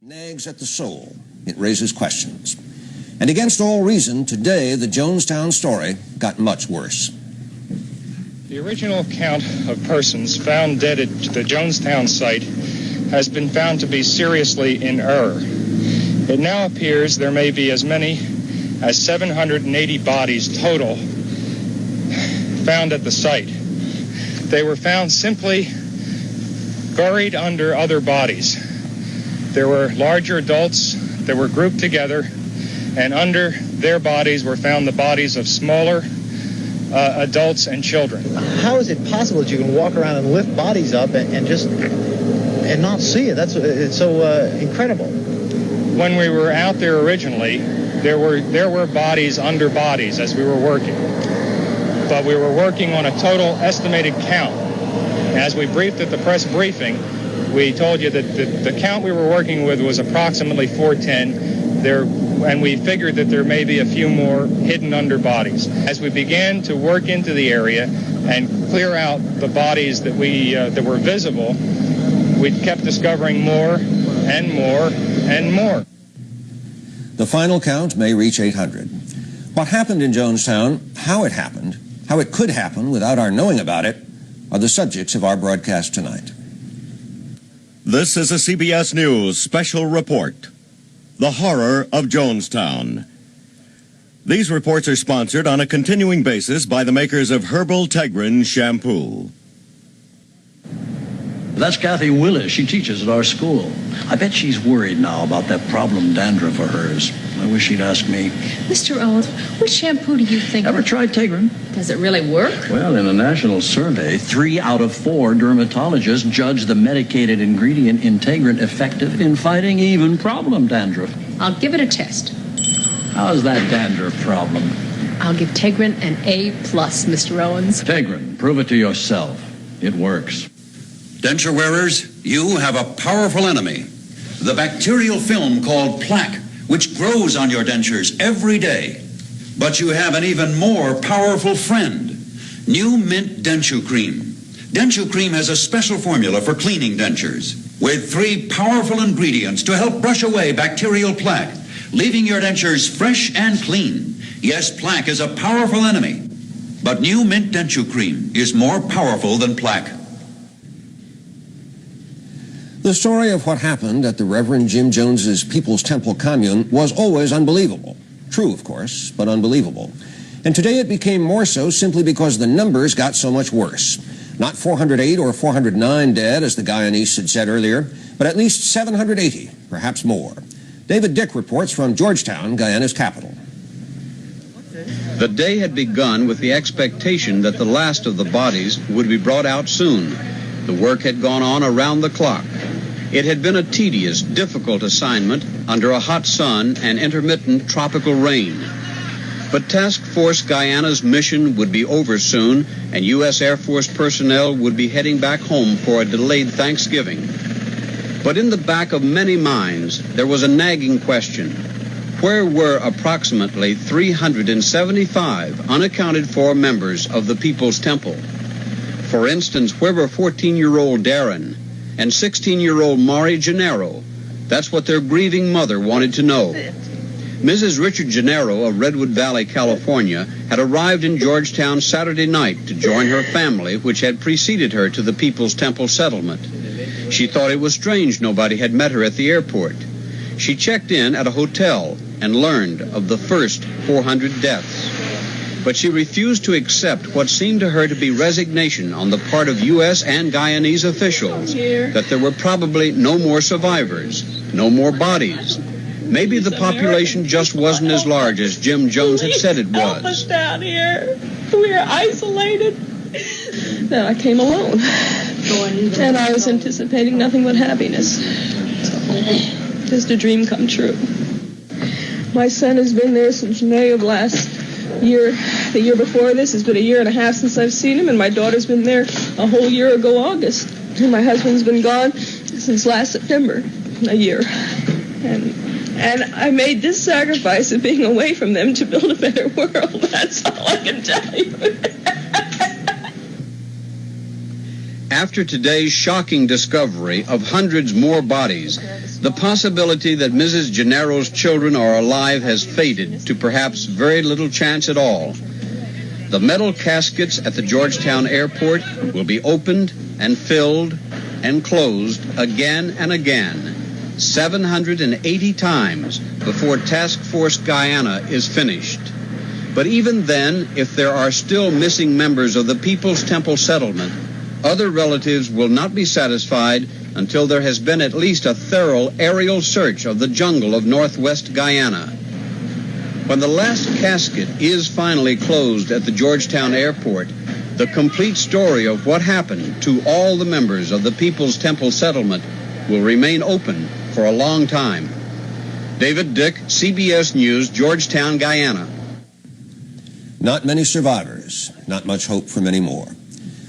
nags at the soul. It raises questions. And against all reason, today the Jonestown story got much worse. The original count of persons found dead at the Jonestown site has been found to be seriously in error. It now appears there may be as many as 780 bodies total found at the site. They were found simply buried under other bodies. There were larger adults that were grouped together, and under their bodies were found the bodies of smaller adults and children. How is it possible that you can walk around and lift bodies up and not see it? It's so incredible. When we were out there originally, there were bodies under bodies as we were working. But we were working on a total estimated count. As we briefed at the press briefing, we told you that the count we were working with was approximately 410, and we figured that there may be a few more hidden under bodies. As we began to work into the area and clear out the bodies that were visible, we kept discovering more and more and more. The final count may reach 800. What happened in Jonestown, how it happened, how it could happen without our knowing about it, are the subjects of our broadcast tonight. This is a CBS News Special Report. The Horror of Jonestown. These reports are sponsored on a continuing basis by the makers of Herbal Tegrin Shampoo. That's Kathy Willis. She teaches at our school. I bet she's worried now about that problem dandruff of hers. I wish she'd ask me. Mr. Owens, which shampoo do you think? Ever tried Tegrin? Does it really work? Well, in a national survey, 3 out of 4 dermatologists judged the medicated ingredient in Tegrin effective in fighting even problem dandruff. I'll give it a test. How's that dandruff problem? I'll give Tegrin an A+, Mr. Owens. Tegrin, prove it to yourself. It works. Denture wearers, you have a powerful enemy. The bacterial film called plaque, which grows on your dentures every day. But you have an even more powerful friend, New Mint Denture Cream. Denture Cream has a special formula for cleaning dentures with 3 powerful ingredients to help brush away bacterial plaque, leaving your dentures fresh and clean. Yes, plaque is a powerful enemy, but New Mint Denture Cream is more powerful than plaque. The story of what happened at the Reverend Jim Jones's People's Temple commune was always unbelievable. True, of course, but unbelievable. And today it became more so simply because the numbers got so much worse. Not 408 or 409 dead, as the Guyanese had said earlier, but at least 780, perhaps more. David Dick reports from Georgetown, Guyana's capital. The day had begun with the expectation that the last of the bodies would be brought out soon. The work had gone on around the clock. It had been a tedious, difficult assignment under a hot sun and intermittent tropical rain. But Task Force Guyana's mission would be over soon, and U.S. Air Force personnel would be heading back home for a delayed Thanksgiving. But in the back of many minds, there was a nagging question. Where were approximately 375 unaccounted for members of the People's Temple? For instance, where were 14-year-old Darren and 16-year-old Mari Gennaro? That's what their grieving mother wanted to know. Mrs. Richard Gennaro of Redwood Valley, California, had arrived in Georgetown Saturday night to join her family, which had preceded her to the People's Temple settlement. She thought it was strange nobody had met her at the airport. She checked in at a hotel and learned of the first 400 deaths. But she refused to accept what seemed to her to be resignation on the part of U.S. and Guyanese officials, that there were probably no more survivors, no more bodies. Maybe the population just wasn't as large as Jim Jones had said it was. Help us down here. We are isolated. Then I came alone. And I was anticipating nothing but happiness. So, just a dream come true. My son has been there since May of last year. The year before this has been a year and a half since I've seen him, and my daughter's been there a whole year ago August. And my husband's been gone since last September, a year. And I made this sacrifice of being away from them to build a better world. That's all I can tell you. After today's shocking discovery of hundreds more bodies, The possibility that Mrs. Gennaro's children are alive has faded to perhaps very little chance at all. The metal caskets at the Georgetown airport will be opened and filled and closed again and again, 780 times before Task Force Guyana is finished. But even then, if there are still missing members of the People's Temple settlement, other relatives will not be satisfied until there has been at least a thorough aerial search of the jungle of northwest Guyana. When the last casket is finally closed at the Georgetown airport, the complete story of what happened to all the members of the People's Temple settlement will remain open for a long time. David Dick, CBS News, Georgetown, Guyana. Not many survivors, not much hope for many more.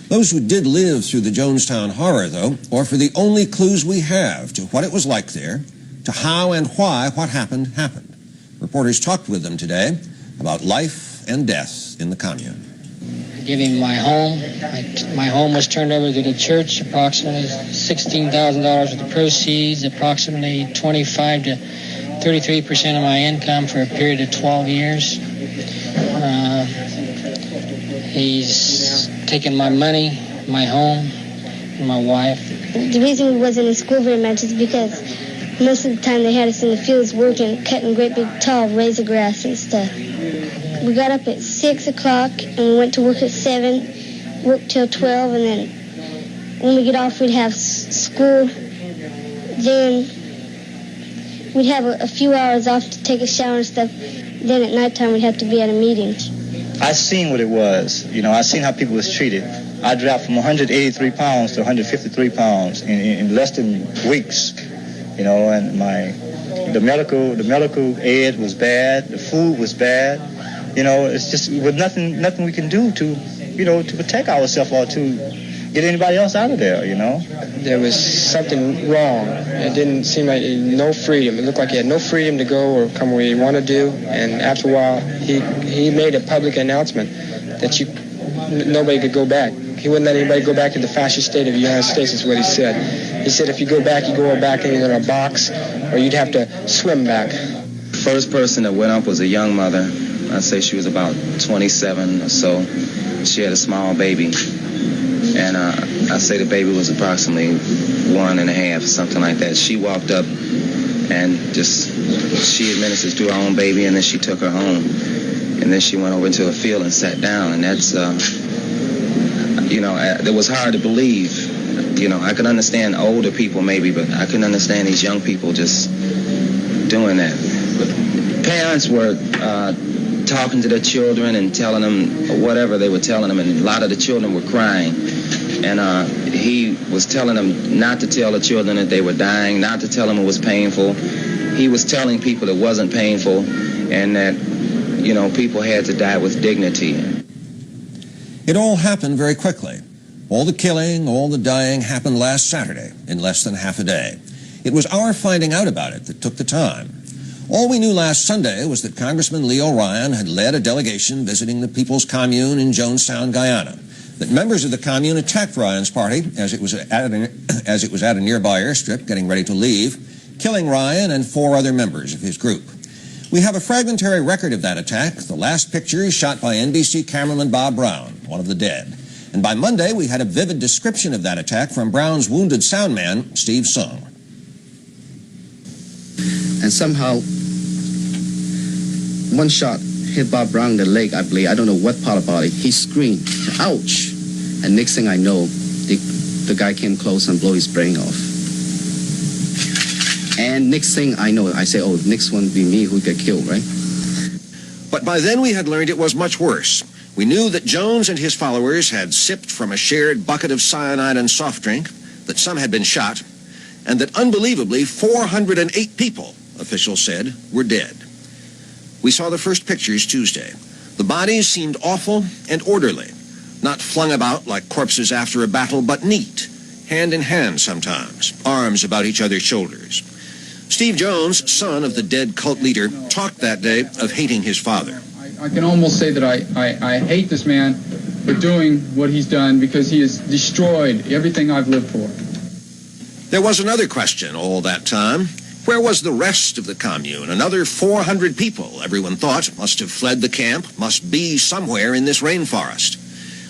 Those who did live through the Jonestown horror, though, offer the only clues we have to what it was like there, to how and why what happened happened. Reporters talked with them today about life and death in the commune. Giving my home. My home was turned over to the church, approximately $16,000 worth of proceeds, approximately 25 to 33% of my income for a period of 12 years. He's taken my money, my home, and my wife. The reason we wasn't in school very much is because most of the time they had us in the fields working, cutting great big tall razor grass and stuff. We got up at 6 o'clock and we went to work at 7, worked till 12, and then when we get off we'd have school. Then we'd have a few hours off to take a shower and stuff. Then at nighttime we'd have to be at a meeting. I seen what it was. You know, I seen how people was treated. I dropped from 183 pounds to 153 pounds in less than weeks. You know, and the medical aid was bad. The food was bad. You know, it's just with nothing we can do to, you know, to protect ourselves or to get anybody else out of there, you know. There was something wrong. It didn't seem like no freedom. It looked like he had no freedom to go or come where he wanted to do. And after a while, he made a public announcement that nobody could go back. He wouldn't let anybody go back to the fascist state of the United States, is what he said. He said if you go back, you go back either in a box or you'd have to swim back. First person that went up was a young mother. I'd say she was about 27 or so. She had a small baby. And I'd say the baby was approximately 1.5 or something like that. She walked up and she administered to her own baby, and then she took her home. And then she went over into a field and sat down. And that's, it was hard to believe. You know, I could understand older people maybe, but I couldn't understand these young people just doing that. But parents were talking to their children and telling them whatever they were telling them, and a lot of the children were crying. And he was telling them not to tell the children that they were dying, not to tell them it was painful. He was telling people it wasn't painful, and that, you know, people had to die with dignity. It all happened very quickly. All the killing, all the dying happened last Saturday in less than half a day. It was our finding out about it that took the time. All we knew last Sunday was that Congressman Leo Ryan had led a delegation visiting the People's Commune in Jonestown, Guyana, that members of the commune attacked Ryan's party as it was at a nearby airstrip getting ready to leave, killing Ryan and 4 other members of his group. We have a fragmentary record of that attack. The last picture is shot by NBC cameraman Bob Brown, one of the dead. And by Monday, we had a vivid description of that attack from Brown's wounded sound man, Steve Stoen. And somehow, one shot hit Bob Brown in the leg, I believe. I don't know what part of the body. He screamed, ouch! And next thing I know, the guy came close and blew his brain off. And next thing I know, I say, oh, next one would be me who get killed, right? But by then we had learned it was much worse. We knew that Jones and his followers had sipped from a shared bucket of cyanide and soft drink, that some had been shot, and that unbelievably 408 people, officials said, were dead. We saw the first pictures Tuesday. The bodies seemed awful and orderly, not flung about like corpses after a battle, but neat, hand in hand sometimes, arms about each other's shoulders. Steve Jones, son of the dead cult leader, talked that day of hating his father. I can almost say that I hate this man for doing what he's done, because he has destroyed everything I've lived for. There was another question all that time. Where was the rest of the commune? Another 400 people, everyone thought, must have fled the camp, must be somewhere in this rainforest.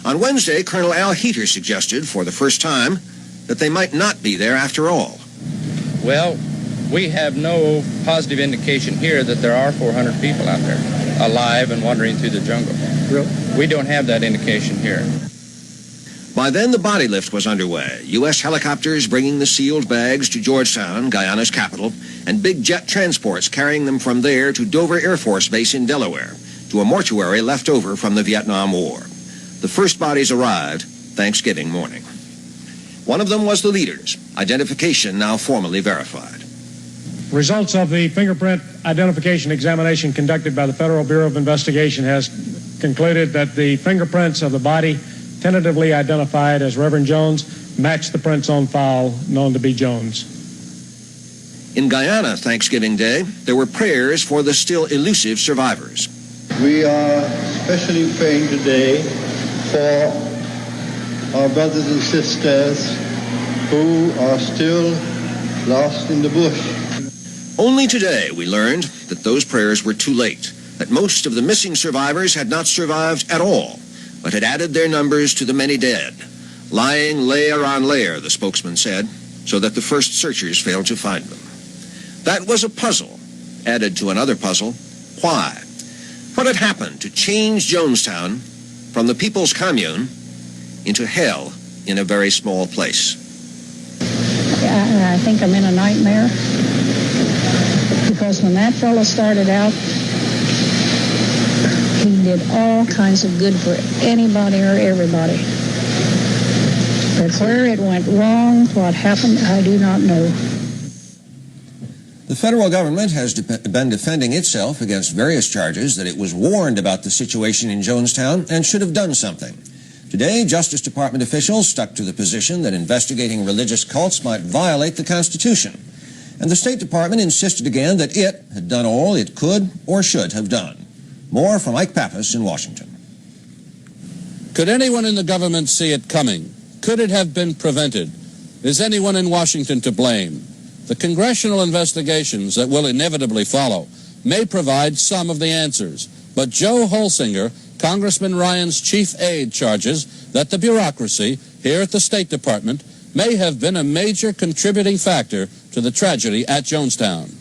On Wednesday, Colonel Al Heater suggested, for the first time, that they might not be there after all. Well, we have no positive indication here that there are 400 people out there, alive and wandering through the jungle. Really? We don't have that indication here. By then, the body lift was underway. U.S. helicopters bringing the sealed bags to Georgetown, Guyana's capital, and big jet transports carrying them from there to Dover Air Force Base in Delaware, to a mortuary left over from the Vietnam War. The first bodies arrived Thanksgiving morning. One of them was the leader's, identification now formally verified. Results of the fingerprint identification examination conducted by the Federal Bureau of Investigation has concluded that the fingerprints of the body tentatively identified as Reverend Jones match the prints on file known to be Jones. In Guyana, Thanksgiving Day, there were prayers for the still elusive survivors. We are especially praying today for our brothers and sisters who are still lost in the bush. Only today we learned that those prayers were too late, that most of the missing survivors had not survived at all, but had added their numbers to the many dead, lying layer on layer, the spokesman said, so that the first searchers failed to find them. That was a puzzle, added to another puzzle. Why? What had happened to change Jonestown from the People's Commune into hell in a very small place? I think I'm in a nightmare, because when that fellow started out, he did all kinds of good for anybody or everybody. But where it went wrong, what happened, I do not know. The federal government has been defending itself against various charges that it was warned about the situation in Jonestown and should have done something. Today, Justice Department officials stuck to the position that investigating religious cults might violate the Constitution. And the State Department insisted again that it had done all it could or should have done. More from Ike Pappas in Washington. Could anyone in the government see it coming? Could it have been prevented? Is anyone in Washington to blame? The congressional investigations that will inevitably follow may provide some of the answers, but Joe Holsinger, Congressman Ryan's chief aide, charges that the bureaucracy here at the State Department may have been a major contributing factor to the tragedy at Jonestown.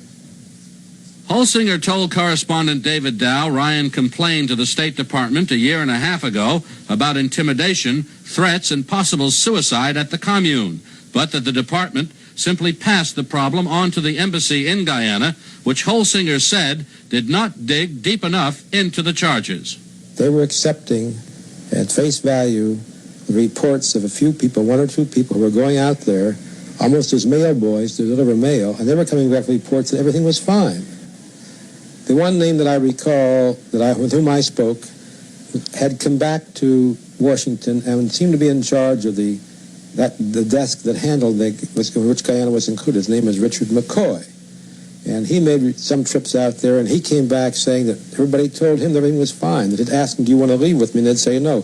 Holsinger told correspondent David Dow Ryan complained to the State Department a year and a half ago about intimidation, threats, and possible suicide at the commune, but that the department simply passed the problem on to the embassy in Guyana, which Holsinger said did not dig deep enough into the charges. They were accepting at face value the reports of a few people, one or two people who were going out there almost as mail boys to deliver mail, and they were coming back with reports that everything was fine. The one name that I recall, with whom I spoke, had come back to Washington and seemed to be in charge of the desk that handled which Guyana was included. His name is Richard McCoy. And he made some trips out there, and he came back saying that everybody told him that everything was fine. That they'd ask him, do you want to leave with me? And they'd say no.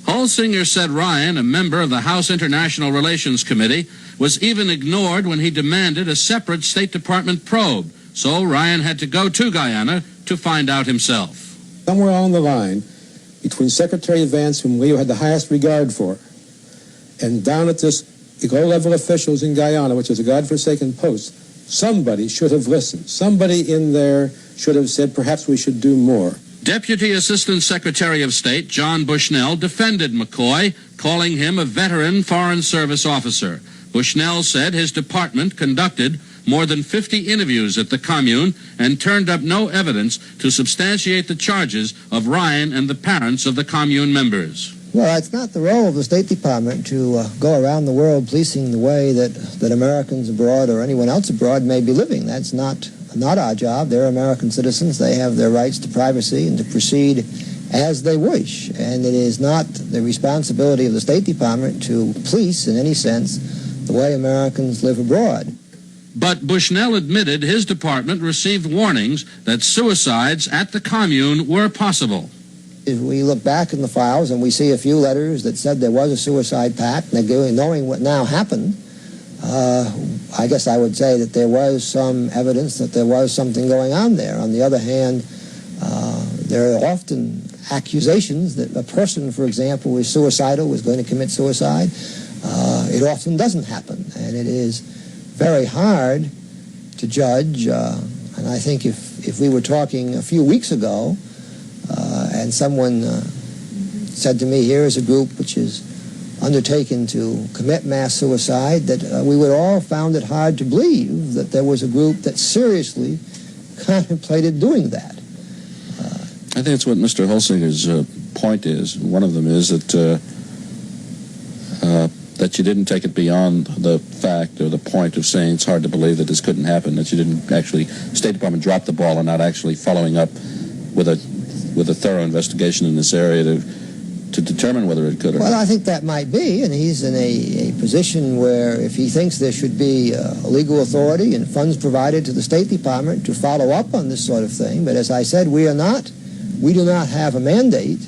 Holsinger said Ryan, a member of the House International Relations Committee, was even ignored when he demanded a separate State Department probe. So Ryan had to go to Guyana to find out himself. Somewhere along the line, between Secretary Vance, whom Leo had the highest regard for, and down at this low-level officials in Guyana, which is a godforsaken post, somebody should have listened. Somebody in there should have said, perhaps we should do more. Deputy Assistant Secretary of State John Bushnell defended McCoy, calling him a veteran Foreign Service officer. Bushnell said his department conducted more than 50 interviews at the commune and turned up no evidence to substantiate the charges of Ryan and the parents of the commune members. Well, it's not the role of the State Department to go around the world policing the way that Americans abroad or anyone else abroad may be living. That's not our job. They're American citizens. They have their rights to privacy and to proceed as they wish. And it is not the responsibility of the State Department to police, in any sense, the way Americans live abroad. But Bushnell admitted his department received warnings that suicides at the commune were possible. If we look back in the files and we see a few letters that said there was a suicide pact, knowing what now happened, I guess I would say that there was some evidence that there was something going on there. On the other hand, there are often accusations that a person, for example, was suicidal, was going to commit suicide. It often doesn't happen, and it is very hard to judge. And I think if we were talking a few weeks ago and someone said to me, here is a group which is undertaken to commit mass suicide, that we would all found it hard to believe that there was a group that seriously contemplated doing that. I think it's what Mr. Holsinger's point is. One of them is that that you didn't take it beyond the fact or the point of saying it's hard to believe that this couldn't happen, that you didn't actually, State Department dropped the ball and not actually following up with a thorough investigation in this area to determine whether it could or not. Well, I think that might be, and he's in a position where if he thinks there should be a legal authority and funds provided to the State Department to follow up on this sort of thing. But as I said, we do not have a mandate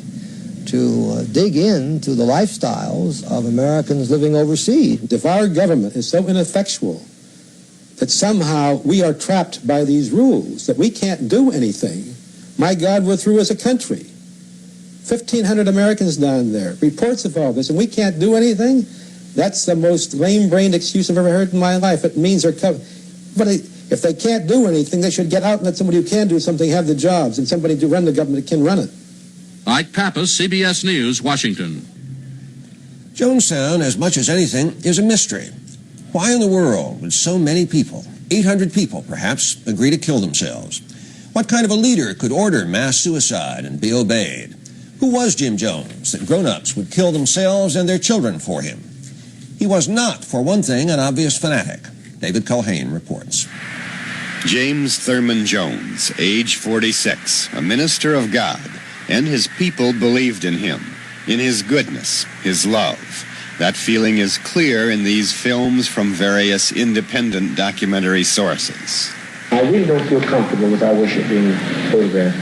to dig into the lifestyles of Americans living overseas. If our government is so ineffectual that somehow we are trapped by these rules, that we can't do anything, my God, we're through as a country. 1,500 Americans down there, reports of all this, and we can't do anything? That's the most lame-brained excuse I've ever heard in my life. It means they're covered. But if they can't do anything, they should get out and let somebody who can do something have the jobs, and somebody to run the government that can run it. Ike Pappas, CBS News, Washington. Jonestown, as much as anything, is a mystery. Why in the world would so many people, 800 people perhaps, agree to kill themselves? What kind of a leader could order mass suicide and be obeyed? Who was Jim Jones that grown-ups would kill themselves and their children for him? He was not, for one thing, an obvious fanatic. David Culhane reports. James Thurman Jones, age 46, a minister of God, and his people believed in him, in his goodness, his love. That feeling is clear in these films from various independent documentary sources. I really don't feel comfortable with our worship being photographed.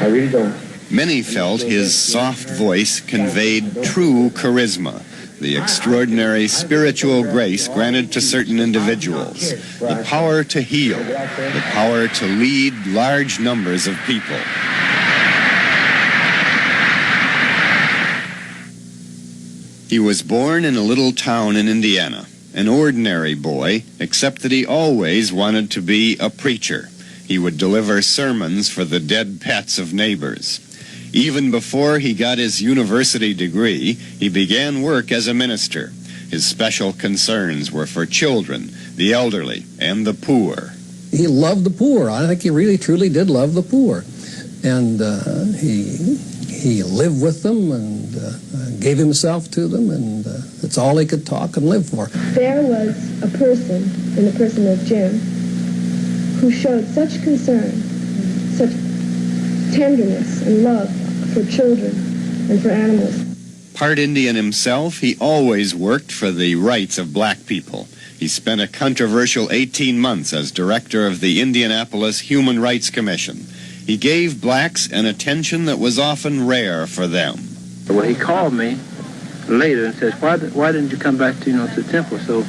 I really don't. Many felt his soft voice conveyed true charisma, the extraordinary spiritual grace granted to certain individuals, the power to heal, the power to lead large numbers of people. He was born in a little town in Indiana, an ordinary boy, except that he always wanted to be a preacher. He would deliver sermons for the dead pets of neighbors. Even before he got his university degree, he began work as a minister. His special concerns were for children, the elderly, and the poor. He loved the poor. I think he really, truly did love the poor. And he lived with them and gave himself to them, and that's all he could talk and live for. There was a person, in the person of Jim, who showed such concern, such tenderness and love for children and for animals. Part Indian himself, he always worked for the rights of black people. He spent a controversial 18 months as director of the Indianapolis Human Rights Commission. He gave blacks an attention that was often rare for them. Well, he called me later and says, why didn't you come back to the temple? So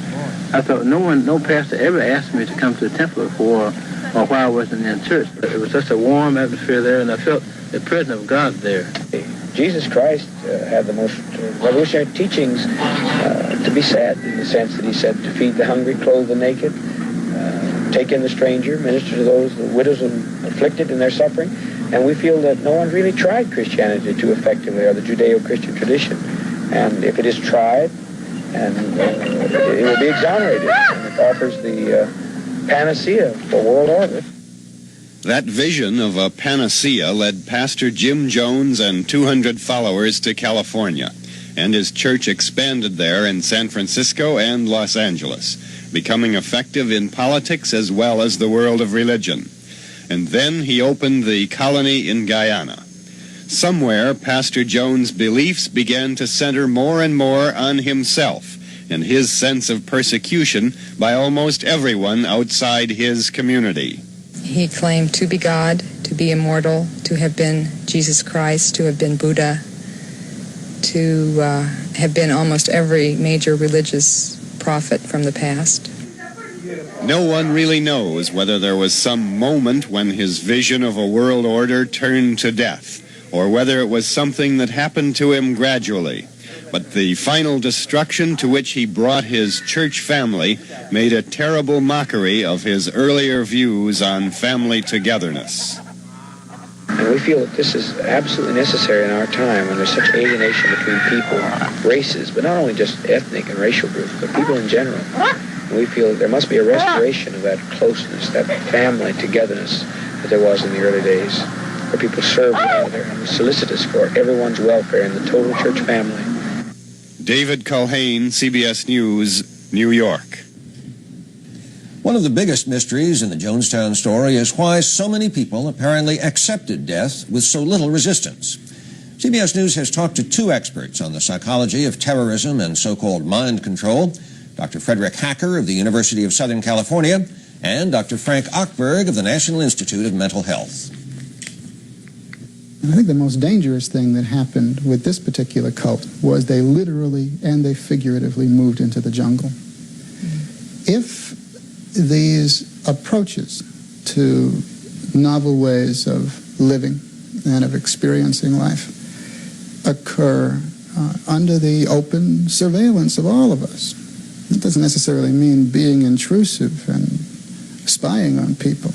I thought no pastor ever asked me to come to the temple before or while I wasn't in church. It was such a warm atmosphere there, and I felt the presence of God there. Jesus Christ had the most revolutionary teachings to be said, in the sense that he said to feed the hungry, clothe the naked, take in the stranger, minister to those, the widows and afflicted in their suffering. And we feel that no one really tried Christianity too effectively, or the Judeo-Christian tradition. And if it is tried, and it will be exonerated, and it offers the panacea for world order. That vision of a panacea led Pastor Jim Jones and 200 followers to California, and his church expanded there in San Francisco and Los Angeles, becoming effective in politics as well as the world of religion. And then he opened the colony in Guyana. Somewhere, Pastor Jones' beliefs began to center more and more on himself and his sense of persecution by almost everyone outside his community. He claimed to be God, to be immortal, to have been Jesus Christ, to have been Buddha, to have been almost every major religious prophet from the past. No one really knows whether there was some moment when his vision of a world order turned to death, or whether it was something that happened to him gradually. But the final destruction to which he brought his church family made a terrible mockery of his earlier views on family togetherness. And we feel that this is absolutely necessary in our time when there's such alienation between people, races, but not only just ethnic and racial groups, but people in general. And we feel that there must be a restoration of that closeness, that family togetherness that there was in the early days, where people served one another and were solicitous for everyone's welfare in the total church family. David Culhane, CBS News, New York. One of the biggest mysteries in the Jonestown story is why so many people apparently accepted death with so little resistance. CBS News has talked to two experts on the psychology of terrorism and so-called mind control, Dr. Frederick Hacker of the University of Southern California and Dr. Frank Ochberg of the National Institute of Mental Health. I think the most dangerous thing that happened with this particular cult was they literally and they figuratively moved into the jungle. If these approaches to novel ways of living and of experiencing life occur under the open surveillance of all of us, it doesn't necessarily mean being intrusive and spying on people.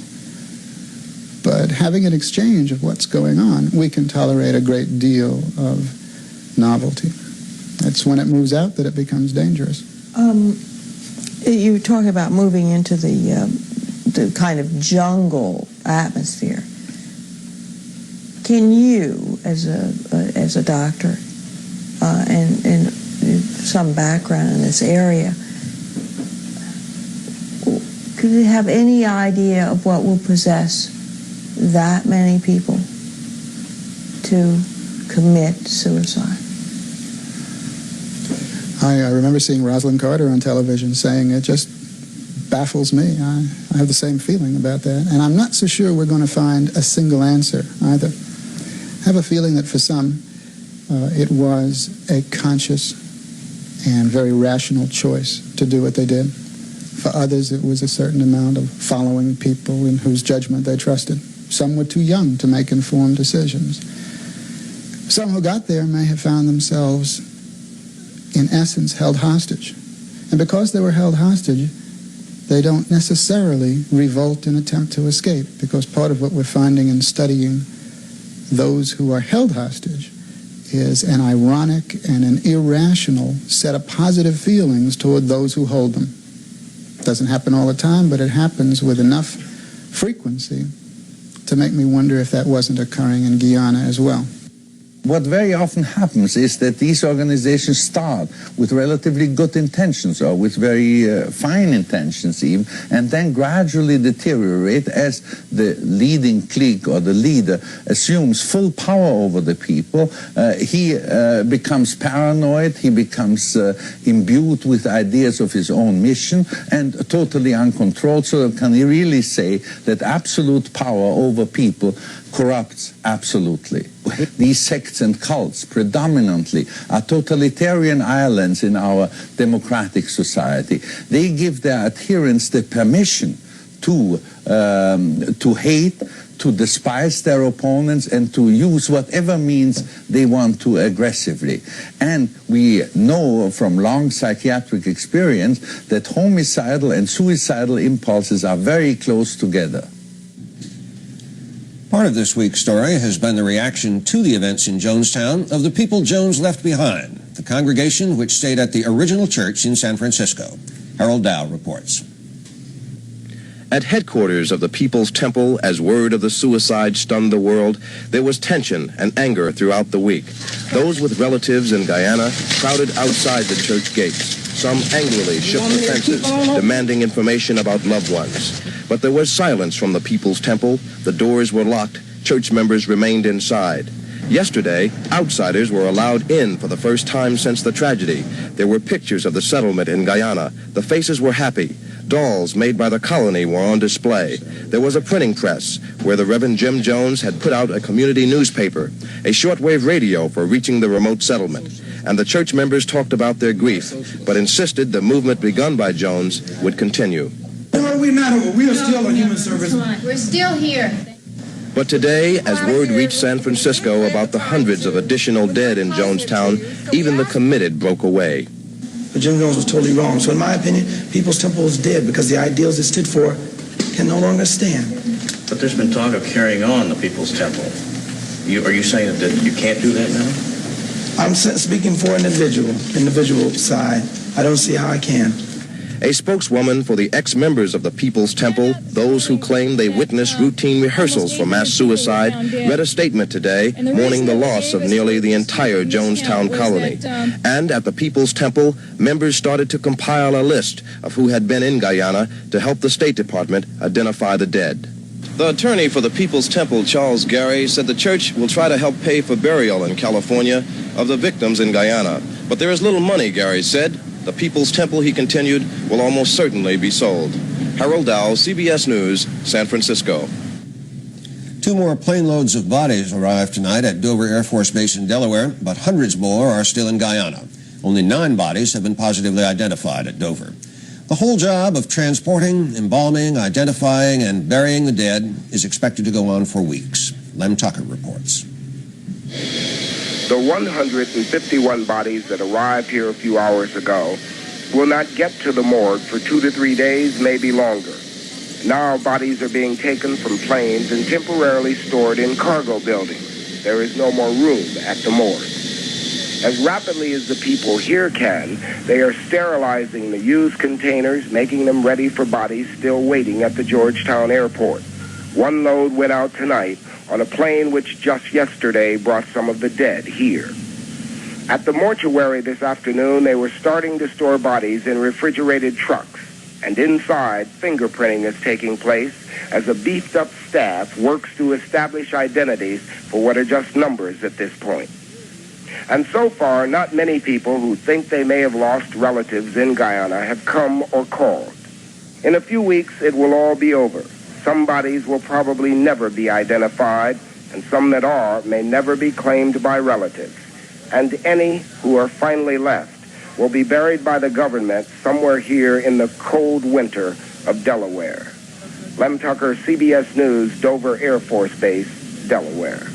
But having an exchange of what's going on, we can tolerate a great deal of novelty. It's when it moves out that it becomes dangerous. You talk about moving into the kind of jungle atmosphere. Can you, as a doctor and some background in this area, could you have any idea of what will possess that many people to commit suicide? I remember seeing Rosalind Carter on television saying it just baffles me. I have the same feeling about that. And I'm not so sure we're going to find a single answer either. I have a feeling that for some, it was a conscious and very rational choice to do what they did. For others, it was a certain amount of following people in whose judgment they trusted. Some were too young to make informed decisions. Some who got there may have found themselves, in essence, held hostage. And because they were held hostage, they don't necessarily revolt and attempt to escape, because part of what we're finding in studying those who are held hostage is an ironic and an irrational set of positive feelings toward those who hold them. It doesn't happen all the time, but it happens with enough frequency to make me wonder if that wasn't occurring in Guyana as well. What very often happens is that these organizations start with relatively good intentions or with very fine intentions even, and then gradually deteriorate as the leading clique or the leader assumes full power over the people. He becomes paranoid, he becomes imbued with ideas of his own mission and totally uncontrolled, so can he really say that absolute power over people corrupts absolutely. These sects and cults predominantly are totalitarian islands in our democratic society. They give their adherents the permission to hate, to despise their opponents, and to use whatever means they want to aggressively. And we know from long psychiatric experience that homicidal and suicidal impulses are very close together. Part of this week's story has been the reaction to the events in Jonestown of the people Jones left behind, the congregation which stayed at the original church in San Francisco. Harold Dow reports. At headquarters of the People's Temple, as word of the suicide stunned the world, there was tension and anger throughout the week. Those with relatives in Guyana crowded outside the church gates. Some angrily shook the fences, demanding information about loved ones. But there was silence from the People's Temple. The doors were locked. Church members remained inside. Yesterday, outsiders were allowed in for the first time since the tragedy. There were pictures of the settlement in Guyana. The faces were happy. Dolls made by the colony were on display. There was a printing press where the Reverend Jim Jones had put out a community newspaper, a shortwave radio for reaching the remote settlement. And the church members talked about their grief, but insisted the movement begun by Jones would continue. We we're not over. We are still on human service. We're still here. But today, as word reached San Francisco about the hundreds of additional dead in Jonestown, even the committed broke away. But Jim Jones was totally wrong. So in my opinion, People's Temple is dead because the ideals it stood for can no longer stand. But there's been talk of carrying on the People's Temple. Are you saying that you can't do that now? I'm speaking for an individual side. I don't see how I can. A spokeswoman for the ex-members of the People's Temple, those who claim they witnessed routine rehearsals for mass suicide, read a statement today mourning the loss of nearly the entire Jonestown colony. And at the People's Temple, members started to compile a list of who had been in Guyana to help the State Department identify the dead. The attorney for the People's Temple, Charles Gary, said the church will try to help pay for burial in California of the victims in Guyana. But there is little money, Gary said. The People's Temple, he continued, will almost certainly be sold. Harold Dow, CBS News, San Francisco. 2 more plane loads of bodies arrived tonight at Dover Air Force Base in Delaware, but hundreds more are still in Guyana. Only 9 bodies have been positively identified at Dover. The whole job of transporting, embalming, identifying, and burying the dead is expected to go on for weeks. Lem Tucker reports. The 151 bodies that arrived here a few hours ago will not get to the morgue for 2 to 3 days, maybe longer. Now bodies are being taken from planes and temporarily stored in cargo buildings. There is no more room at the morgue. As rapidly as the people here can, they are sterilizing the used containers, making them ready for bodies still waiting at the Georgetown airport. 1 load went out tonight on a plane which just yesterday brought some of the dead here. At the mortuary this afternoon, they were starting to store bodies in refrigerated trucks, and inside, fingerprinting is taking place as a beefed-up staff works to establish identities for what are just numbers at this point. And so far, not many people who think they may have lost relatives in Guyana have come or called. In a few weeks, it will all be over. Some bodies will probably never be identified, and some that are may never be claimed by relatives. And any who are finally left will be buried by the government somewhere here in the cold winter of Delaware. Lem Tucker, CBS News, Dover Air Force Base, Delaware.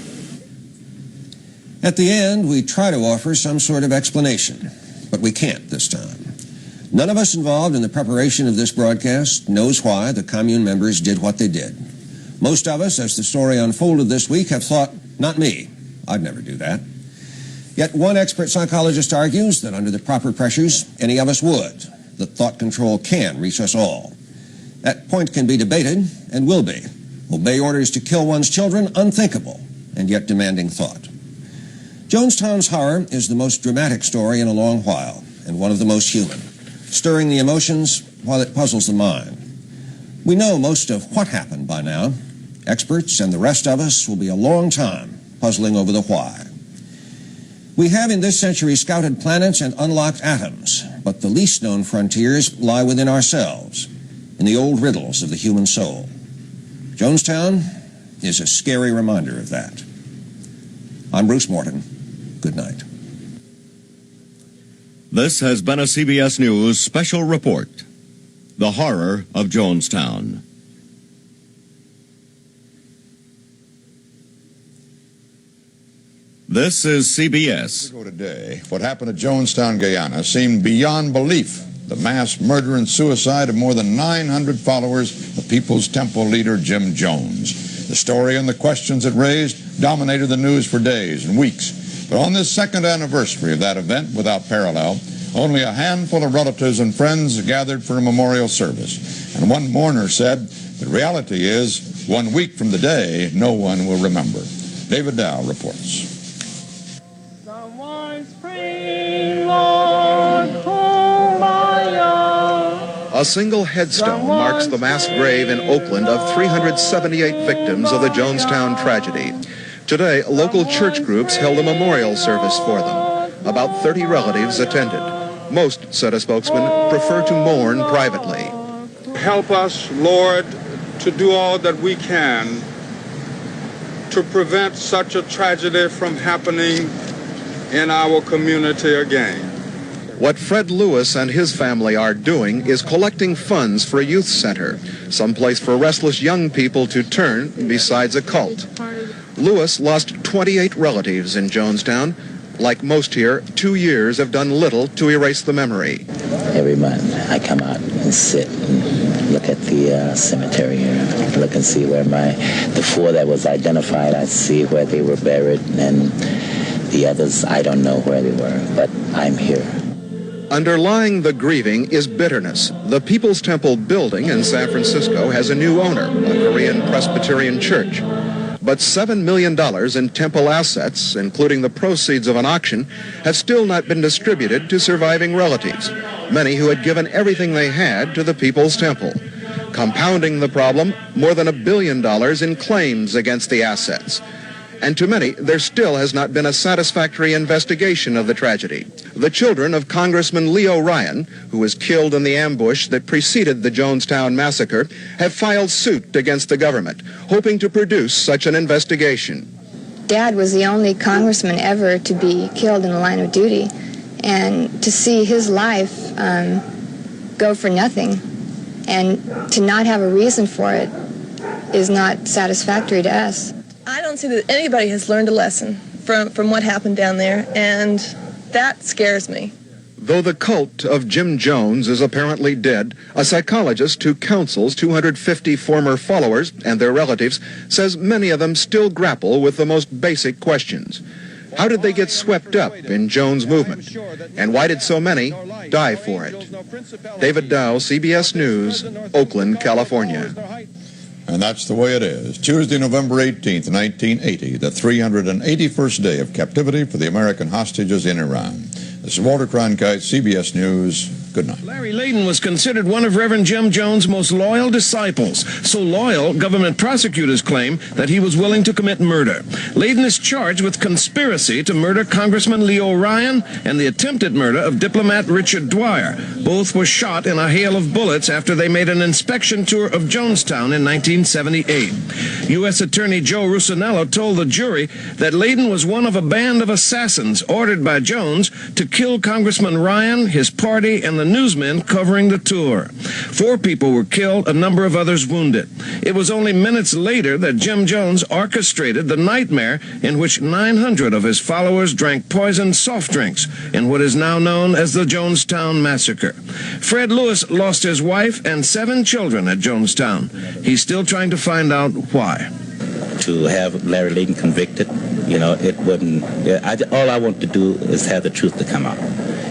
At the end, we try to offer some sort of explanation, but we can't this time. None of us involved in the preparation of this broadcast knows why the commune members did what they did. Most of us, as the story unfolded this week, have thought, not me, I'd never do that. Yet one expert psychologist argues that under the proper pressures, any of us would, that thought control can reach us all. That point can be debated, and will be. Obey orders to kill one's children, unthinkable, and yet demanding thought. Jonestown's horror is the most dramatic story in a long while, and one of the most human, stirring the emotions while it puzzles the mind. We know most of what happened by now. Experts and the rest of us will be a long time puzzling over the why. We have in this century scouted planets and unlocked atoms, but the least known frontiers lie within ourselves, in the old riddles of the human soul. Jonestown is a scary reminder of that. I'm Bruce Morton. Good night. This has been a CBS News Special Report. The Horror of Jonestown. This is CBS. Today, what happened at Jonestown, Guyana seemed beyond belief. The mass murder and suicide of more than 900 followers of People's Temple leader Jim Jones. The story and the questions it raised dominated the news for days and weeks. But on this second anniversary of that event without parallel, only a handful of relatives and friends gathered for a memorial service. And one mourner said, the reality is, 1 week from the day, no one will remember. David Dow reports. A single headstone marks the mass grave in Oakland of 378 victims of the Jonestown tragedy. Today, local church groups held a memorial service for them. About 30 relatives attended. Most, said a spokesman, prefer to mourn privately. Help us, Lord, to do all that we can to prevent such a tragedy from happening in our community again. What Fred Lewis and his family are doing is collecting funds for a youth center, someplace for restless young people to turn besides a cult. Lewis lost 28 relatives in Jonestown. Like most here, 2 years have done little to erase the memory. Every month I come out and sit and look at the cemetery and look and see where the 4 that was identified, I see where they were buried, and the others, I don't know where they were, but I'm here. Underlying the grieving is bitterness. The People's Temple building in San Francisco has a new owner, a Korean Presbyterian church. But $7 million in temple assets, including the proceeds of an auction, have still not been distributed to surviving relatives, many who had given everything they had to the People's Temple. Compounding the problem, more than $1 billion in claims against the assets. And to many, there still has not been a satisfactory investigation of the tragedy. The children of Congressman Leo Ryan, who was killed in the ambush that preceded the Jonestown massacre, have filed suit against the government, hoping to produce such an investigation. Dad was the only congressman ever to be killed in the line of duty, and to see his life go for nothing and to not have a reason for it is not satisfactory to us. I don't see that anybody has learned a lesson from what happened down there, and that scares me. Though the cult of Jim Jones is apparently dead, a psychologist who counsels 250 former followers and their relatives says many of them still grapple with the most basic questions. How did they get swept up in Jones' movement? And why did so many die for it? David Dow, CBS News, Oakland, California. And that's the way it is. Tuesday, November 18th, 1980, the 381st day of captivity for the American hostages in Iran. This is Walter Cronkite, CBS News. Good night. Larry Layden was considered one of Reverend Jim Jones' most loyal disciples. So loyal, government prosecutors claim that he was willing to commit murder. Layden is charged with conspiracy to murder Congressman Leo Ryan and the attempted murder of diplomat Richard Dwyer. Both were shot in a hail of bullets after they made an inspection tour of Jonestown in 1978. U.S. Attorney Joe Rusinello told the jury that Layden was one of a band of assassins ordered by Jones to kill Congressman Ryan, his party, and the newsmen covering the tour. 4 people were killed, a number of others wounded. It was only minutes later that Jim Jones orchestrated the nightmare in which 900 of his followers drank poisoned soft drinks in what is now known as the Jonestown massacre. Fred Lewis lost his wife and 7 children at Jonestown. He's still trying to find out why. To have Larry Layden convicted, it wouldn't. All I want to do is have the truth to come out.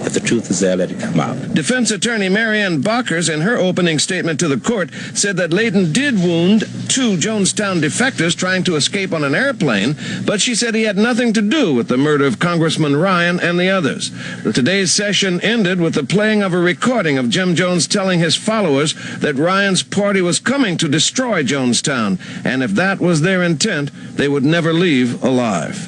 If the truth is there, let it come out. Defense attorney Marianne Bachers, in her opening statement to the court, said that Layden did wound 2 Jonestown defectors trying to escape on an airplane, but she said he had nothing to do with the murder of Congressman Ryan and the others. Today's session ended with the playing of a recording of Jim Jones telling his followers that Ryan's party was coming to destroy Jonestown, and if that was their intent, they would never leave alive.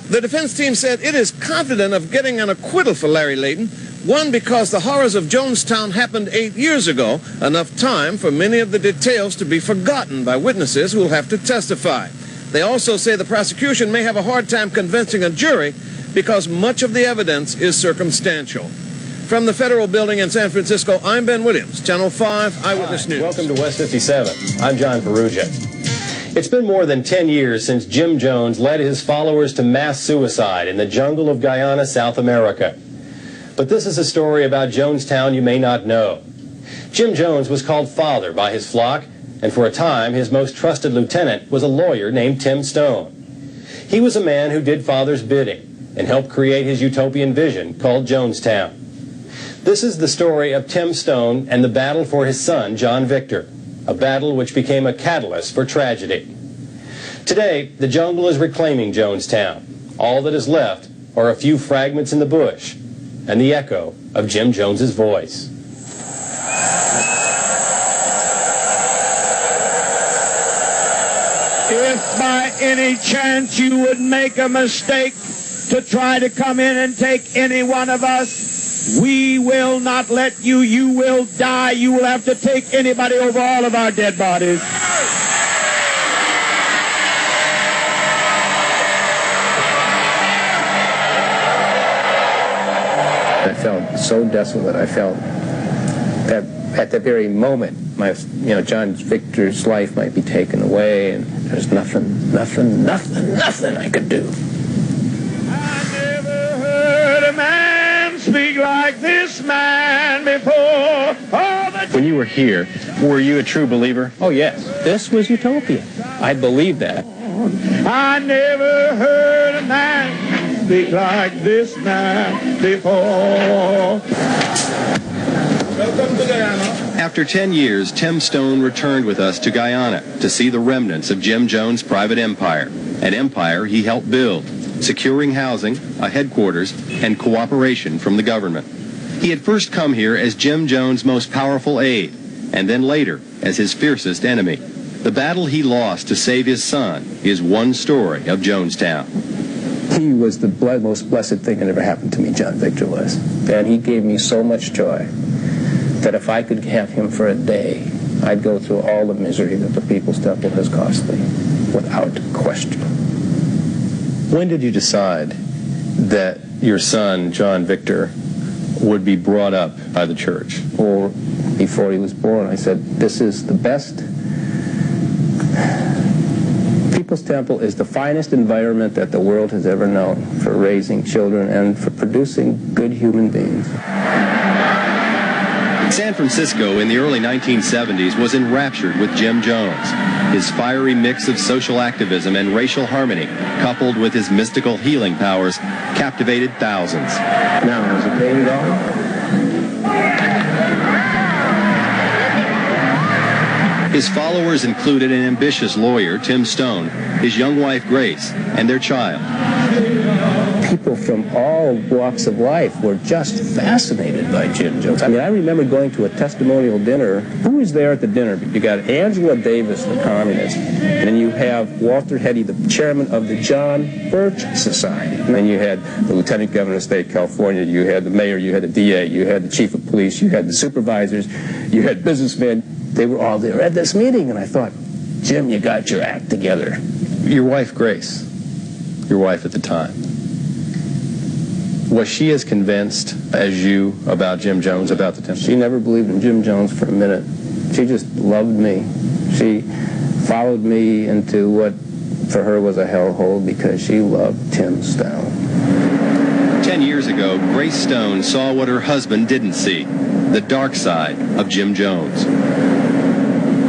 The defense team said it is confident of getting an acquittal for Larry Layden, one, because the horrors of Jonestown happened 8 years ago, enough time for many of the details to be forgotten by witnesses who will have to testify. They also say the prosecution may have a hard time convincing a jury because much of the evidence is circumstantial. From the Federal Building in San Francisco, I'm Ben Williams, Channel 5 Eyewitness News. Welcome to West 57. I'm John Perugia. It's been more than 10 years since Jim Jones led his followers to mass suicide in the jungle of Guyana, South America. But this is a story about Jonestown you may not know. Jim Jones was called father by his flock, and for a time his most trusted lieutenant was a lawyer named Tim Stoen. He was a man who did father's bidding and helped create his utopian vision called Jonestown. This is the story of Tim Stoen and the battle for his son, John Victor. A battle which became a catalyst for tragedy. Today, the jungle is reclaiming Jonestown. All that is left are a few fragments in the bush and the echo of Jim Jones's voice. If by any chance you would make a mistake to try to come in and take any one of us, we will not let you. You will die. You will have to take anybody over all of our dead bodies. felt so desolate. I felt that at that very moment, John Victor's life might be taken away, and there's nothing I could do. I never heard a man speak like this man before. When you were here, were you a true believer? Oh, yes. This was utopia. I believed that. I never heard a man speak like this man before. Welcome to Guyana. After 10 years, Tim Stoen returned with us to Guyana to see the remnants of Jim Jones' private empire, an empire he helped build, securing housing, a headquarters, and cooperation from the government. He had first come here as Jim Jones' most powerful aide, and then later as his fiercest enemy. The battle he lost to save his son is one story of Jonestown. He was the most blessed thing that ever happened to me, John Victor was. And he gave me so much joy that if I could have him for a day, I'd go through all the misery that the People's Temple has cost me, without question. When did you decide that your son, John Victor, would be brought up by the church? Or before he was born, I said, this is the best. People's Temple is the finest environment that the world has ever known for raising children and for producing good human beings. San Francisco in the early 1970s was enraptured with Jim Jones. His fiery mix of social activism and racial harmony, coupled with his mystical healing powers, captivated thousands. Now, is the pain gone? His followers included an ambitious lawyer, Tim Stoen, his young wife, Grace, and their child. People from all walks of life were just fascinated by Jim Jones. I mean, I remember going to a testimonial dinner. Who was there at the dinner? You got Angela Davis, the communist, and then you have Walter Heady, the chairman of the John Birch Society. And then you had the lieutenant governor of the state of California, you had the mayor, you had the DA, you had the chief of police, you had the supervisors, you had businessmen. They were all there at this meeting, and I thought, Jim, you got your act together. Your wife, Grace, your wife at the time, was she as convinced as you about Jim Jones, about the temple? She never believed in Jim Jones for a minute. She just loved me. She followed me into what for her was a hellhole because she loved Tim Stoen. 10 years ago, Grace Stoen saw what her husband didn't see, the dark side of Jim Jones.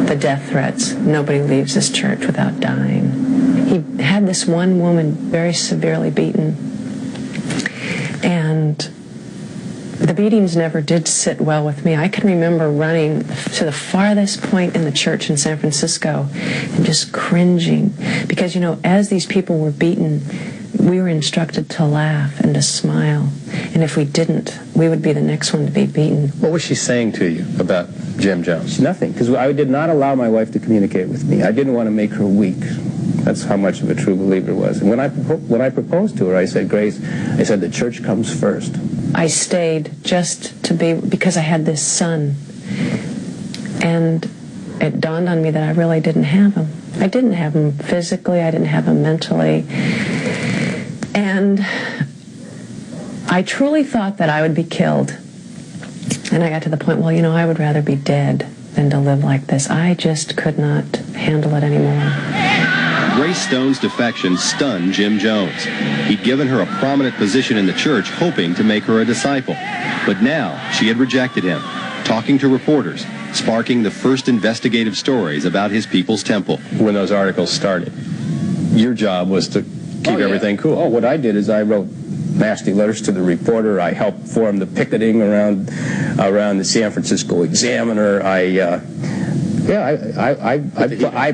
The death threats. Nobody leaves this church without dying. He had this one woman very severely beaten, and the beatings never did sit well with me. I can remember running to the farthest point in the church in San Francisco and just cringing because, you know, as these people were beaten, we were instructed to laugh and to smile, and if we didn't, we would be the next one to be beaten. What was she saying to you about Jim Jones? Nothing, because I did not allow my wife to communicate with me. I didn't want to make her weak. That's how much of a true believer was. And when I proposed to her, I said, Grace, I said, the church comes first. I stayed just to be, because I had this son, and it dawned on me that I really didn't have him. I didn't have him physically, I didn't have him mentally. And I truly thought that I would be killed. And I got to the point, well, you know, I would rather be dead than to live like this. I just could not handle it anymore. Grace Stone's defection stunned Jim Jones. He'd given her a prominent position in the church, hoping to make her a disciple. But now she had rejected him, talking to reporters, sparking the first investigative stories about his People's Temple. When those articles started, your job was to keep everything cool. Oh, what I did is I wrote nasty letters to the reporter. I helped form the picketing around the San Francisco Examiner. I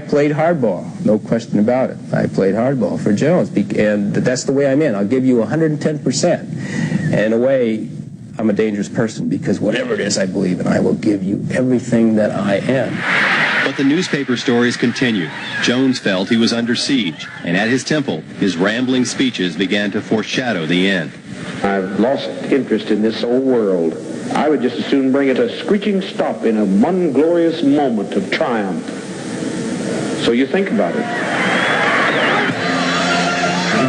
played hardball, no question about it. I played hardball for Jones, and that's the way I'm in. I'll give you 110%. And in a way, I'm a dangerous person because whatever it is I believe in, I will give you everything that I am. But the newspaper stories continued. Jones felt he was under siege, and at his temple, his rambling speeches began to foreshadow the end. I've lost interest in this old world. I would just as soon bring it to a screeching stop in one glorious moment of triumph. So you think about it.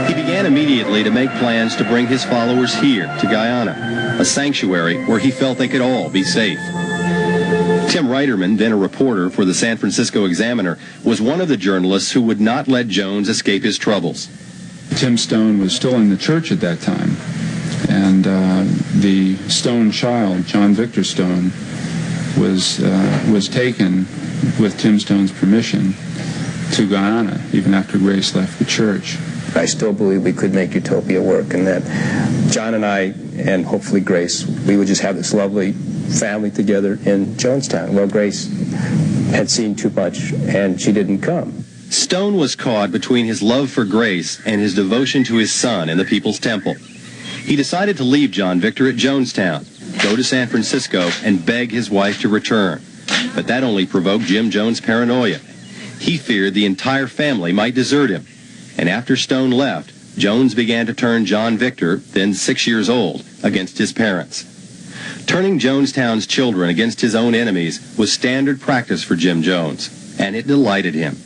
He began began immediately to make plans to bring his followers here to Guyana, a sanctuary where he felt they could all be safe. Tim Reiterman, then a reporter for the San Francisco Examiner, was one of the journalists who would not let Jones escape his troubles. Tim Stoen was still in the church at that time, and the Stoen child, John Victor Stoen, was taken with Tim Stoen's permission to Guyana, even after Grace left the church. I still believe we could make utopia work, and that John and I, and hopefully Grace, we would just have this lovely family together in Jonestown. Well, Grace had seen too much, and she didn't come. Stoen was caught between his love for Grace and his devotion to his son in the People's Temple. He decided to leave John Victor at Jonestown, go to San Francisco, and beg his wife to return. But that only provoked Jim Jones' paranoia. He feared the entire family might desert him. And after Stoen left, Jones began to turn John Victor, then 6 years old, against his parents. Turning Jonestown's children against his own enemies was standard practice for Jim Jones, and it delighted him.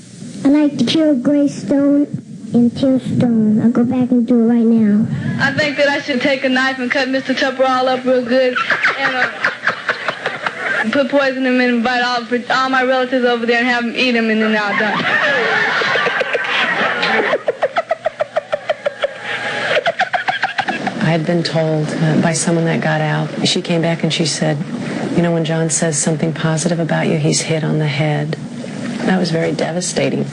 I like to kill Grace Stoen and Tim Stoen. I'll go back and do it right now. I think that I should take a knife and cut Mr. Tupper all up real good and put poison in him and invite all my relatives over there and have them eat him, and then I'll done. I had been told by someone that got out, she came back and she said, you know, when John says something positive about you, he's hit on the head. That was very devastating.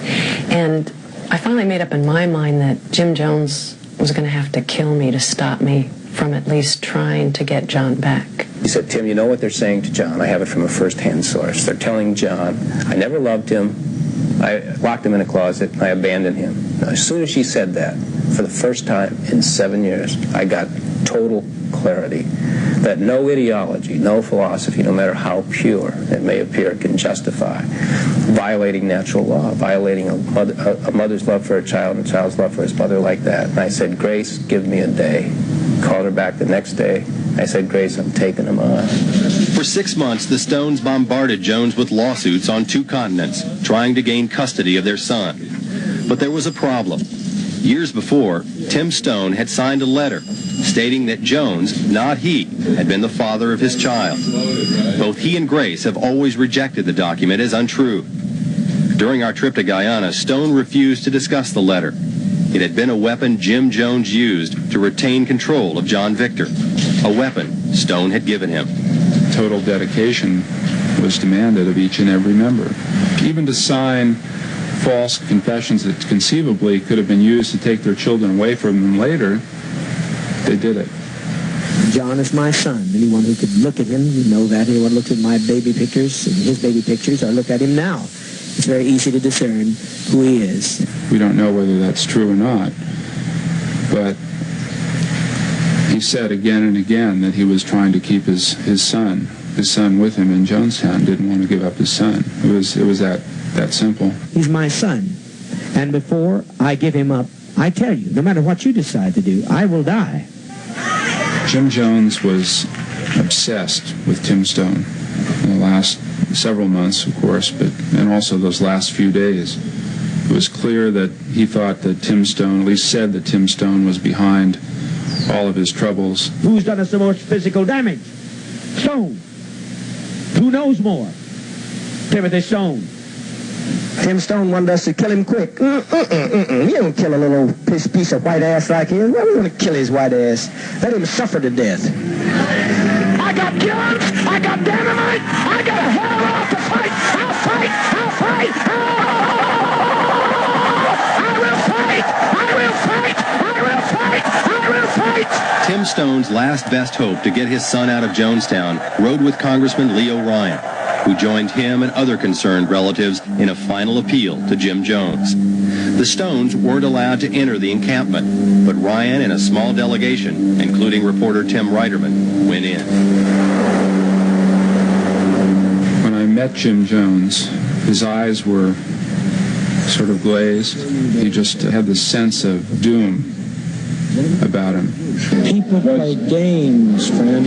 And I finally made up in my mind that Jim Jones was going to have to kill me to stop me from at least trying to get John back. He said, Tim, you know what they're saying to John? I have it from a first-hand source. They're telling John, I never loved him. I locked him in a closet. I abandoned him. Now, as soon as she said that, for the first time in 7 years, I got total clarity that no ideology, no philosophy, no matter how pure it may appear, can justify violating natural law, violating a mother's love for a child and a child's love for his mother like that. And I said, Grace, give me a day. Called her back the next day. I said, Grace, I'm taking him on. For 6 months, the Stones bombarded Jones with lawsuits on 2 continents, trying to gain custody of their son. But there was a problem. Years before, Tim Stoen had signed a letter stating that Jones, not he, had been the father of his child. Both he and Grace have always rejected the document as untrue. During our trip to Guyana, Stoen refused to discuss the letter. It had been a weapon Jim Jones used to retain control of John Victor, a weapon Stoen had given him. Total dedication was demanded of each and every member. Even to sign false confessions that conceivably could have been used to take their children away from them later, they did it. John is my son. Anyone who could look at him, you know that. Anyone who looks at my baby pictures and his baby pictures, or look at him now, it's very easy to discern who he is. We don't know whether that's true or not, but he said again and again that he was trying to keep his son with him in Jonestown, didn't want to give up his son. It was that simple. He's my son, and before I give him up, I tell you, no matter what you decide to do, I will die. Jim Jones was obsessed with Tim Stoen in the last several months, of course, and also those last few days. It was clear that he thought that Tim Stoen, at least said that Tim Stoen was behind all of his troubles. Who's done us the most physical damage? Stoen. Who knows more? Timothy Stoen. Tim Stoen wanted us to kill him quick. You don't kill a little piece of white ass like his. Why are we going to kill his white ass? Let him suffer to death. I got guns. I got dynamite. I got a hell of a lot to fight. I'll fight. I'll fight. I will fight. I will fight. I will fight. I will fight. Tim Stoen's last best hope to get his son out of Jonestown rode with Congressman Leo Ryan, who joined him and other concerned relatives in a final appeal to Jim Jones. The Stones weren't allowed to enter the encampment, but Ryan and a small delegation, including reporter Tim Reiterman, went in. When I met Jim Jones, his eyes were sort of glazed. He just had this sense of doom about him. People play games, friend.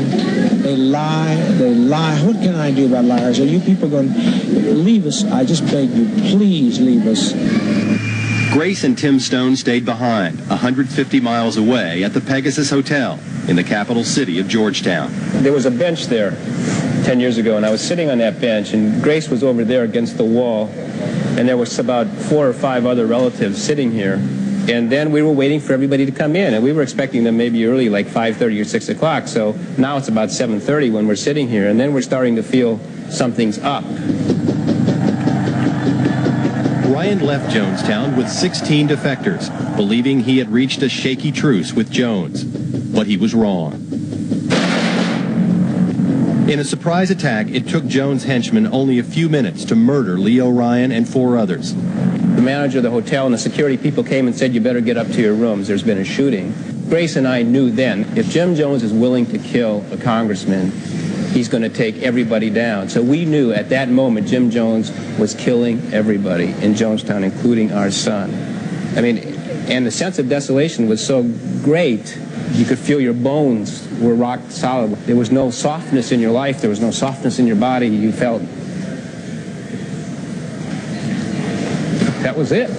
They lie. What can I do about liars? Are you people going to leave us? I just beg you, please leave us. Grace and Tim Stoen stayed behind, 150 miles away at the Pegasus Hotel in the capital city of Georgetown. There was a bench there 10 years ago, and I was sitting on that bench, and Grace was over there against the wall, and there was about 4 or 5 other relatives sitting here. And then we were waiting for everybody to come in, and we were expecting them maybe early, like 5:30 or 6 o'clock. So now it's about 7:30 when we're sitting here, and then we're starting to feel something's up. Ryan left Jonestown with 16 defectors, believing he had reached a shaky truce with Jones. But he was wrong. In a surprise attack, it took Jones' henchmen only a few minutes to murder Leo Ryan and 4 others. The manager of the hotel and the security people came and said, "You better get up to your rooms. There's been a shooting." Grace and I knew then, if Jim Jones is willing to kill a congressman, he's going to take everybody down. So we knew at that moment Jim Jones was killing everybody in Jonestown, including our son. I mean, and the sense of desolation was so great, you could feel your bones were rock solid. There was no softness in your life. There was no softness in your body. You felt... that was it.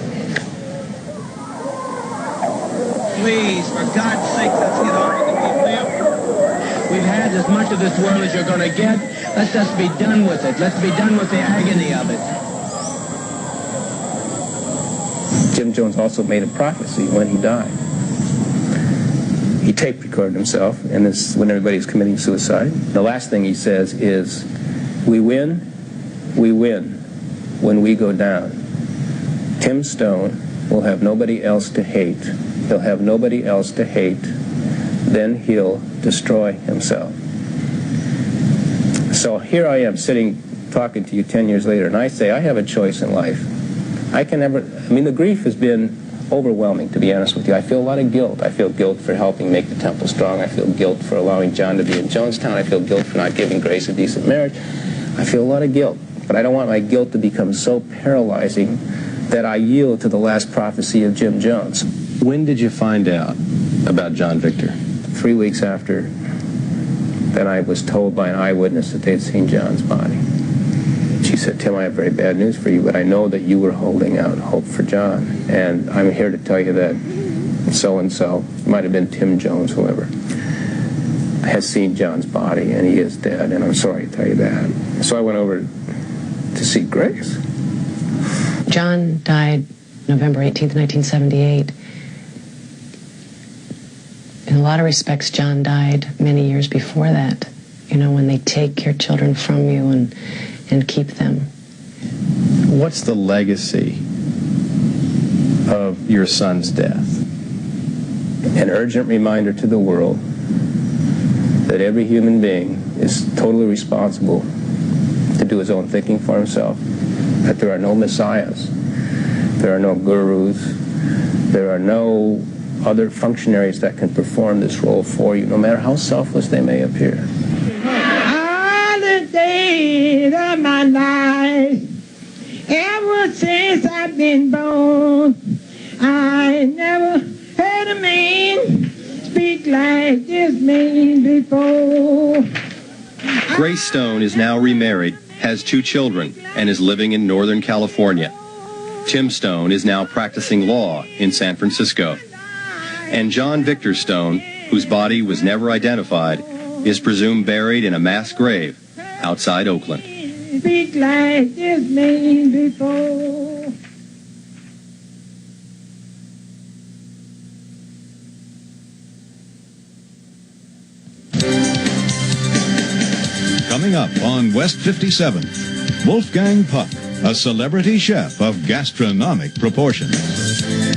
Please, for God's sake, let's get on with it. We've had as much of this world as you're going to get. Let's just be done with it. Let's be done with the agony of it. Jim Jones also made a prophecy when he died. He tape recorded himself, and this when everybody's committing suicide. The last thing he says is, we win when we go down. Tim Stoen will have nobody else to hate. He'll have nobody else to hate. Then he'll destroy himself. So here I am sitting talking to you 10 years later, and I say I have a choice in life. The grief has been overwhelming, to be honest with you. I feel a lot of guilt. I feel guilt for helping make the temple strong. I feel guilt for allowing John to be in Jonestown. I feel guilt for not giving Grace a decent marriage. I feel a lot of guilt, but I don't want my guilt to become so paralyzing that I yield to the last prophecy of Jim Jones. When did you find out about John Victor? 3 weeks after, then I was told by an eyewitness that they'd seen John's body. She said, "Tim, I have very bad news for you, but I know that you were holding out hope for John, and I'm here to tell you that so-and-so," might have been Tim Jones, whoever, "has seen John's body, and he is dead, and I'm sorry to tell you that." So I went over to see Grace. John died November 18th, 1978. In a lot of respects, John died many years before that. You know, when they take your children from you and keep them. What's the legacy of your son's death? An urgent reminder to the world that every human being is totally responsible to do his own thinking for himself, that there are no messiahs, there are no gurus, there are no other functionaries that can perform this role for you, no matter how selfless they may appear. All the days of my life, ever since I've been born, I never heard a man speak like this man before. Grace Stoen is now remarried, has 2 children, and is living in Northern California. Tim Stoen is now practicing law in San Francisco. And John Victor Stoen, whose body was never identified, is presumed buried in a mass grave outside Oakland. Speak like this man before. Coming up on West 57th, Wolfgang Puck, a celebrity chef of gastronomic proportions.